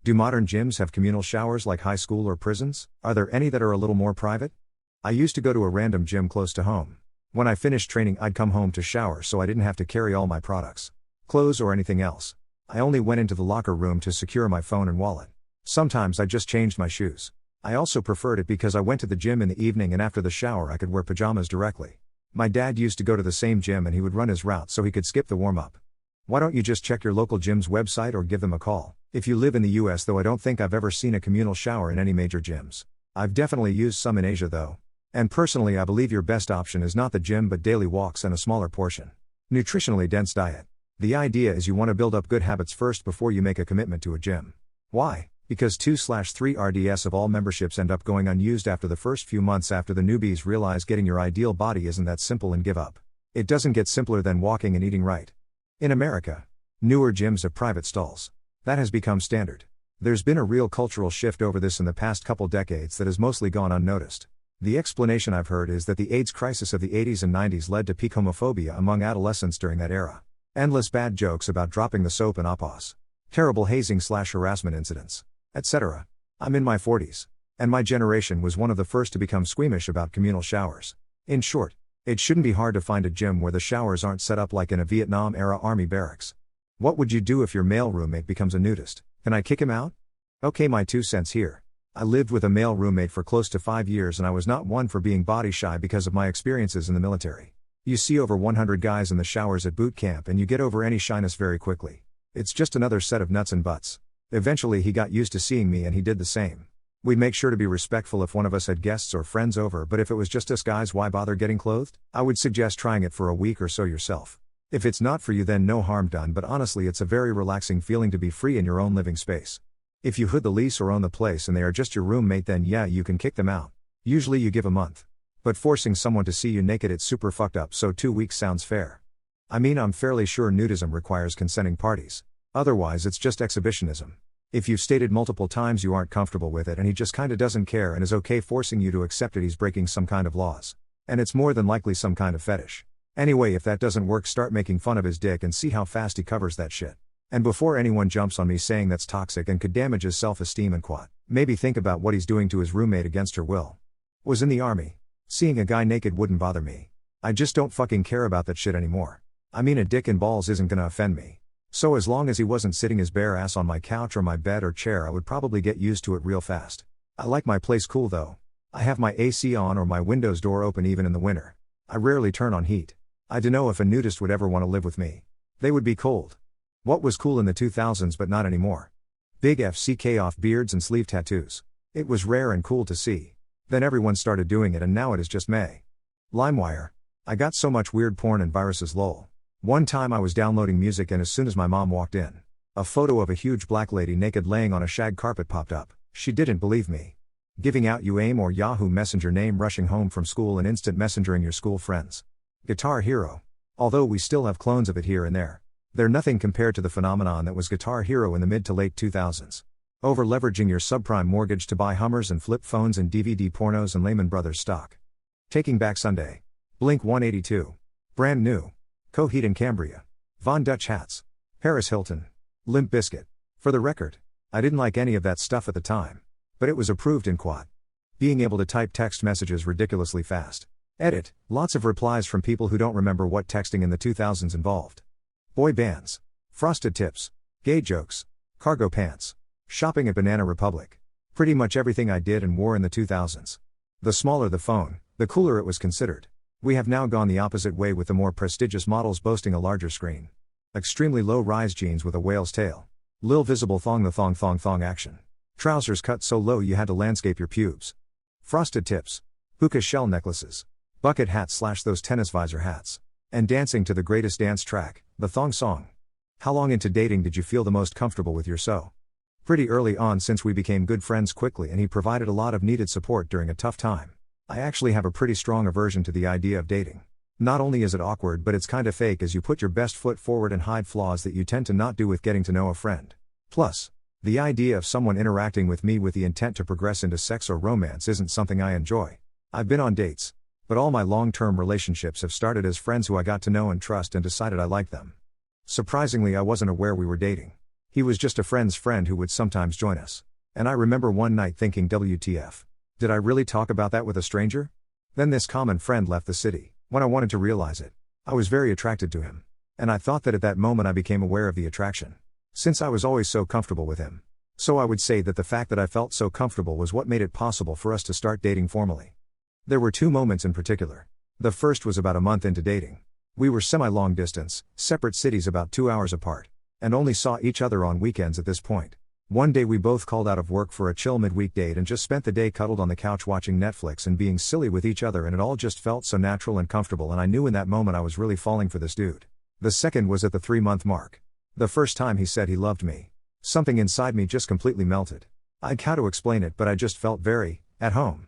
Do modern gyms have communal showers like high school or prisons? Are there any that are a little more private? I used to go to a random gym close to home. When I finished training, I'd come home to shower so I didn't have to carry all my products, clothes or anything else. I only went into the locker room to secure my phone and wallet. Sometimes I just changed my shoes. I also preferred it because I went to the gym in the evening and after the shower I could wear pajamas directly. My dad used to go to the same gym and he would run his route so he could skip the warm-up. Why don't you just check your local gym's website or give them a call? If you live in the US though, I don't think I've ever seen a communal shower in any major gyms. I've definitely used some in Asia though. And personally I believe your best option is not the gym but daily walks and a smaller portion. Nutritionally dense diet. The idea is you want to build up good habits first before you make a commitment to a gym. Why? Because 2/3 RDS of all memberships end up going unused after the first few months after the newbies realize getting your ideal body isn't that simple and give up. It doesn't get simpler than walking and eating right. In America, newer gyms have private stalls. That has become standard. There's been a real cultural shift over this in the past couple decades that has mostly gone unnoticed. The explanation I've heard is that the AIDS crisis of the 80s and 90s led to peak homophobia among adolescents during that era. Endless bad jokes about dropping the soap and oppos. Terrible hazing/harassment incidents, etc. I'm in my 40s. And my generation was one of the first to become squeamish about communal showers. In short, it shouldn't be hard to find a gym where the showers aren't set up like in a Vietnam-era army barracks. What would you do if your male roommate becomes a nudist? Can I kick him out? Okay, my 2 cents here. I lived with a male roommate for close to 5 years and I was not one for being body shy because of my experiences in the military. You see over 100 guys in the showers at boot camp and you get over any shyness very quickly. It's just another set of nuts and butts. Eventually he got used to seeing me and he did the same. We'd make sure to be respectful if one of us had guests or friends over, but if it was just us guys, why bother getting clothed? I would suggest trying it for a week or so yourself. If it's not for you then no harm done, but honestly it's a very relaxing feeling to be free in your own living space. If you hood the lease or own the place and they are just your roommate then yeah, you can kick them out. Usually you give a month. But forcing someone to see you naked, it's super fucked up, so 2 weeks sounds fair. I mean, I'm fairly sure nudism requires consenting parties. Otherwise it's just exhibitionism. If you've stated multiple times you aren't comfortable with it and he just kinda doesn't care and is okay forcing you to accept it, he's breaking some kind of laws. And it's more than likely some kind of fetish. Anyway, if that doesn't work, start making fun of his dick and see how fast he covers that shit. And before anyone jumps on me saying that's toxic and could damage his self-esteem and quad, maybe think about what he's doing to his roommate against her will. Was in the army. Seeing a guy naked wouldn't bother me. I just don't fucking care about that shit anymore. I mean, a dick and balls isn't gonna offend me. So as long as he wasn't sitting his bare ass on my couch or my bed or chair, I would probably get used to it real fast. I like my place cool though. I have my AC on or my windows door open even in the winter. I rarely turn on heat. I dunno if a nudist would ever want to live with me. They would be cold. What was cool in the 2000s but not anymore? Big FCK off beards and sleeve tattoos. It was rare and cool to see. Then everyone started doing it and now it is just meh. LimeWire. I got so much weird porn and viruses lol. One time I was downloading music and as soon as my mom walked in, a photo of a huge black lady naked laying on a shag carpet popped up. She didn't believe me. Giving out you AIM or Yahoo Messenger name, rushing home from school and instant messengering your school friends. Guitar Hero. Although we still have clones of it here and there. They're nothing compared to the phenomenon that was Guitar Hero in the mid to late 2000s. Over-leveraging your subprime mortgage to buy Hummers and flip phones and DVD pornos and Lehman Brothers stock. Taking Back Sunday. Blink 182. Brand New. Coheed and Cambria. Von Dutch Hats. Paris Hilton. Limp Bizkit. For the record, I didn't like any of that stuff at the time. But it was approved in quad. Being able to type text messages ridiculously fast. Edit. Lots of replies from people who don't remember what texting in the 2000s involved. Boy bands. Frosted Tips. Gay jokes. Cargo pants. Shopping at Banana Republic. Pretty much everything I did and wore in the 2000s. The smaller the phone, the cooler it was considered. We have now gone the opposite way with the more prestigious models boasting a larger screen. Extremely low-rise jeans with a whale's tail. Lil visible thong, the thong action. Trousers cut so low you had to landscape your pubes. Frosted tips. Hookah shell necklaces. Bucket hats / those tennis visor hats. And dancing to the greatest dance track, the thong song. How long into dating did you feel the most comfortable with your so? Pretty early on, since we became good friends quickly and he provided a lot of needed support during a tough time. I actually have a pretty strong aversion to the idea of dating. Not only is it awkward, but it's kinda fake as you put your best foot forward and hide flaws that you tend to not do with getting to know a friend. Plus, the idea of someone interacting with me with the intent to progress into sex or romance isn't something I enjoy. I've been on dates, but all my long-term relationships have started as friends who I got to know and trust and decided I liked them. Surprisingly, I wasn't aware we were dating. He was just a friend's friend who would sometimes join us. And I remember one night thinking, WTF. Did I really talk about that with a stranger? Then this common friend left the city. When I wanted to realize it, I was very attracted to him. And I thought that at that moment I became aware of the attraction. Since I was always so comfortable with him. So I would say that the fact that I felt so comfortable was what made it possible for us to start dating formally. There were two moments in particular. The first was about a month into dating. We were semi-long distance, separate cities about 2 hours apart, and only saw each other on weekends at this point. One day we both called out of work for a chill midweek date and just spent the day cuddled on the couch watching Netflix and being silly with each other, and it all just felt so natural and comfortable, and I knew in that moment I was really falling for this dude. The second was at the 3-month mark. The first time he said he loved me. Something inside me just completely melted. I'd how to explain it, but I just felt very at home.